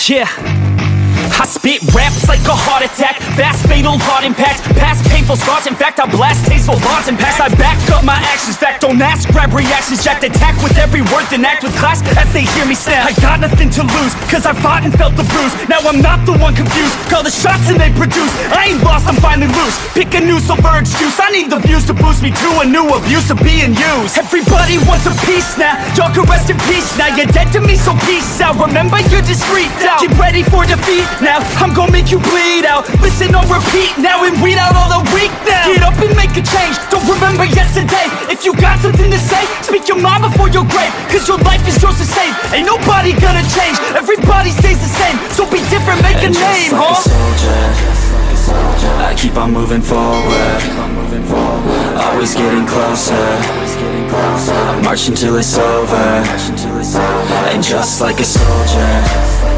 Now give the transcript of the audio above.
Yeah, I spit raps like a heart attack, fast fatal heart impact, past painful scars. In fact, I blast tasteful thoughts and past. I back up my actions, fact, don't ask, grab reactions, jacked, attack with every word, then act with class as they hear me snap. I got nothing to lose, cause I fought and felt the bruise. Now I'm not the one confused, call the shots and they produce. I ain't lost, I'm finally loose, pick a new silver excuse. I need the views to boost me to a new abuse of being used. Everybody wants a piece now, y'all can rest in peace now. You're dead to me, so peace out, remember you're discreet out. Get ready for defeat now, I'm gonna make you bleed out. Listen on repeat now and weed out all the weak now. Get up and make a change, don't remember yesterday. If you got something to say, speak your mind before your grave, cause your life is yours to save. Ain't nobody gonna change, everybody stays the same. So be different, make a name, like a soldier, I keep on moving forward, always getting closer. I march until it's over, and just like a soldier,